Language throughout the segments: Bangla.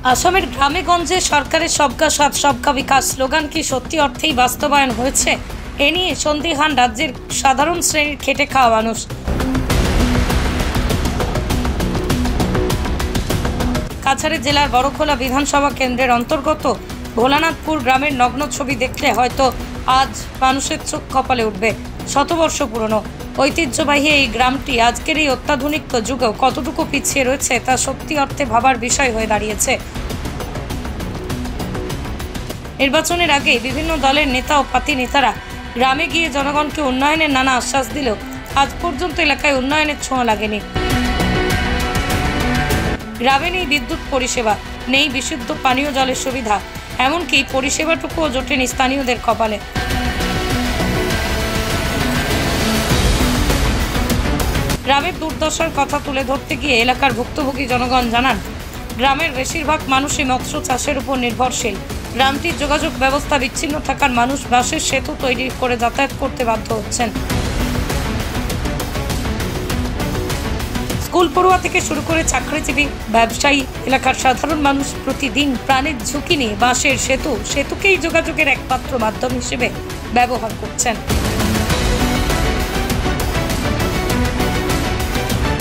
আসামের গ্রামে গঞ্জে সরকারের সবকা সাথ সবকা বিকাশ স্লোগান কি সত্যি অর্থেই বাস্তবায়ন হয়েছে? এ নিয়ে সন্দিহান রাজ্যের সাধারণ শ্রেণীর খেটে খাওয়া মানুষ। কাছাড় জেলার বড়খোলা বিধানসভা কেন্দ্রের অন্তর্গত ভোলানাথপুর গ্রামের নগ্ন ছবি দেখলে হয়তো আজ মানুষের চোখ কপালে উঠবে। শতবর্ষ পুরনো ঐতিহ্যবাহী এই গ্রামটি আজকের এই অত্যাধুনিক যুগেও কতটুকু পিছিয়ে রয়েছে তা সত্যি অর্থে ভাবার বিষয় হয়ে দাঁড়িয়েছে। নির্বাচনের আগে বিভিন্ন দলের নেতা ও পাতি নেতারা গ্রামে গিয়ে জনগণকে উন্নয়নের নানা আশ্বাস দিলেও আজ পর্যন্ত এলাকায় উন্নয়নের ছোঁয়া লাগেনি। গ্রামে নেই বিদ্যুৎ পরিষেবা, নেই বিশুদ্ধ পানীয় জলের সুবিধা, এমনকি পরিষেবাটুকুও জোটেনি স্থানীয়দের কপালে। গ্রামের দুর্দশার কথা তুলে ধরতে গিয়ে এলাকার ভুক্তভোগী জনগণ জানান, গ্রামের বেশিরভাগ মানুষই মৎস্য চাষের উপর নির্ভরশীল। গ্রামটির যোগাযোগ ব্যবস্থা বিচ্ছিন্ন থাকার মানুষ বাঁশের সেতু তৈরি করে যাতায়াত করতে বাধ্য হচ্ছেন। স্কুল পড়ুয়া থেকে শুরু করে চাকরিজীবী, ব্যবসায়ী, এলাকার সাধারণ মানুষ প্রতিদিন প্রাণের ঝুঁকি নিয়ে বাঁশের সেতুকেই যোগাযোগের একমাত্র মাধ্যম হিসেবে ব্যবহার করছেন।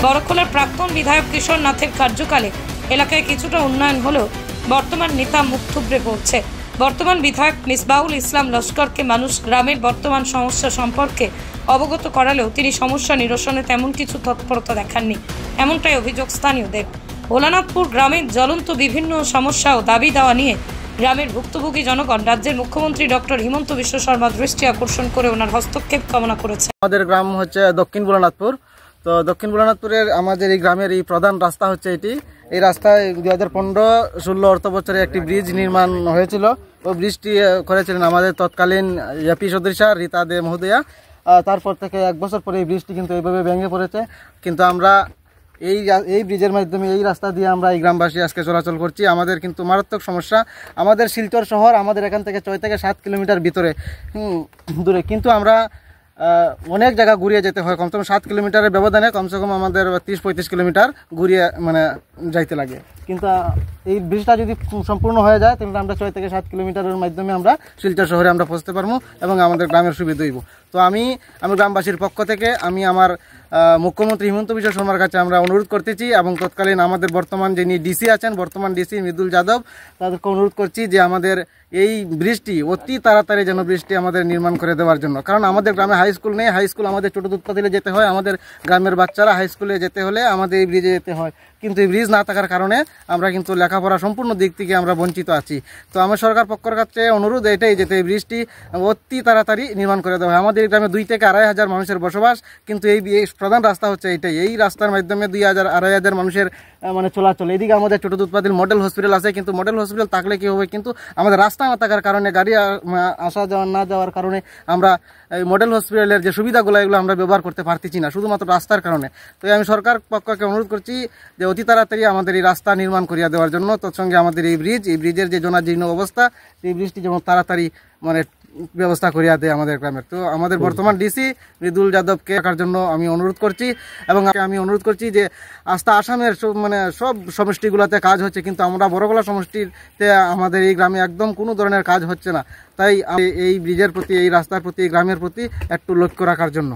বড়খোলার প্রাক্তন বিধায়ক কিশোর নাথের কার্যকালে এলাকায় কিছুটা উন্নয়ন হলেও বর্তমান নেতা মুখ থুবড়ে পড়ছে। বর্তমান বিধায়ক মিসবাউল ইসলাম লস্করকে মানুষ গ্রামের বর্তমান সমস্যা সম্পর্কে অবগত করালেও তিনি সমস্যা নিরসনে তেমন কিছু তৎপরতা দেখাননি, এমনটাই অভিযোগ স্থানীয়দের। ভোলানাথপুর গ্রামের জ্বলন্ত বিভিন্ন সমস্যা ও দাবি দেওয়া নিয়ে গ্রামের ভুক্তভোগী জনগণ রাজ্যের মুখ্যমন্ত্রী ডক্টর হিমন্ত বিশ্ব শর্মা দৃষ্টি আকর্ষণ করে ওনার হস্তক্ষেপ কামনা করেছে। আমাদের গ্রাম হচ্ছে দক্ষিণ ভোলানাথপুর। তো দক্ষিণ ভোলানাথপুরের আমাদের এই গ্রামের এই প্রধান রাস্তা হচ্ছে এটি। এই রাস্তায় 2015-16 অর্থ বছরে একটি ব্রিজ নির্মাণ হয়েছিল। ওই ব্রিজটি করেছিলেন আমাদের তৎকালীন এপি সদস্য রীতা দে মহোদয়া। তারপর থেকে 1 বছর পরে এই ব্রিজটি কিন্তু এইভাবে ভেঙে পড়েছে। কিন্তু আমরা এই ব্রিজের মাধ্যমে এই রাস্তা দিয়ে আমরা এই গ্রামবাসী আজকে চলাচল করছি। আমাদের কিন্তু মারাত্মক সমস্যা। আমাদের শিলচর শহর আমাদের এখান থেকে 6 থেকে 7 কিলোমিটার ভিতরে দূরে, কিন্তু আমরা অনেক জায়গা ঘুরিয়ে যেতে হয়। কমসে কম 7 কিলোমিটারের ব্যবধানে কমসে কম আমাদের 30-35 কিলোমিটার ঘুরিয়ে যাইতে লাগে। কিন্তু এই ব্রিজটা যদি সম্পূর্ণ হয়ে যায় তাহলে আমরা 6 থেকে 7 কিলোমিটারের মাধ্যমে আমরা শিলচর শহরে আমরা পৌঁছতে পারবো এবং আমাদের গ্রামের সুবিধা হইব। তো আমি গ্রামবাসীর পক্ষ থেকে আমি আমার মুখ্যমন্ত্রী হিমন্ত বিশ্ব শর্মার কাছে আমরা অনুরোধ করতেছি এবং তৎকালীন আমাদের বর্তমান যিনি ডিসি আছেন, বর্তমান ডিসি মৃদুল যাদব, তাদেরকে অনুরোধ করছি যে আমাদের এই ব্রিজটি অতি তাড়াতাড়ি যেন ব্রিজটি আমাদের নির্মাণ করে দেওয়ার জন্য। কারণ আমাদের গ্রামে হাই স্কুল নেই। হাই স্কুল আমাদের ছোটো দুধপাতিলে যেতে হয়। আমাদের গ্রামের বাচ্চারা হাই স্কুলে যেতে হলে আমাদের এই ব্রিজে যেতে হয়। কিন্তু এই ব্রিজ না থাকার কারণে আমরা কিন্তু লেখাপড়া সম্পূর্ণ দিক থেকে আমরা বঞ্চিত আছি। তো আমার সরকার পক্ষের কাছে অনুরোধ এটাই যে এই ব্রিজটি অতি তাড়াতাড়ি নির্মাণ করে দেওয়া হয়। আমাদের এই গ্রামে 2 থেকে 2.5 হাজার মানুষের বসবাস, কিন্তু এই প্রধান রাস্তা হচ্ছে এটাই। এই রাস্তার মাধ্যমে 2,000-2.5 হাজার মানুষের চলাচল। এদিকে আমাদের ছোটো দুধপাতিল মডেল হসপিটাল আছে, কিন্তু মডেল হসপিটাল থাকলে কি হবে, কিন্তু আমাদের রাস্তা না থাকার কারণে, গাড়ি আসা যাওয়া না যাওয়ার কারণে আমরা এই মডেল হসপিটালের যে সুবিধাগুলো এগুলো আমরা ব্যবহার করতে পারতেছি না, শুধুমাত্র রাস্তার কারণে। তো আমি সরকার পক্ষকে অনুরোধ করছি যে অতি তাড়াতাড়ি আমাদের এই রাস্তা নির্মাণ করিয়া দেওয়ার জন্য। তৎসঙ্গে আমাদের এই ব্রিজের যে জনাজীর্ণ অবস্থা, এই ব্রিজটি যেমন তাড়াতাড়ি ব্যবস্থা করিয়া দেয় আমাদের গ্রামের। তো আমাদের বর্তমান ডিসি মৃদুল যাদবকে রাখার জন্য আমি অনুরোধ করছি এবং আমি অনুরোধ করছি যে আসামের সব সমষ্টিগুলোতে কাজ হচ্ছে, কিন্তু আমরা বড়খোলা সমষ্টিতে আমাদের এই গ্রামে একদম কোনো ধরনের কাজ হচ্ছে না। তাই এই ব্রিজের প্রতি, এই রাস্তার প্রতি, এই গ্রামের প্রতি একটু লক্ষ্য রাখার জন্য।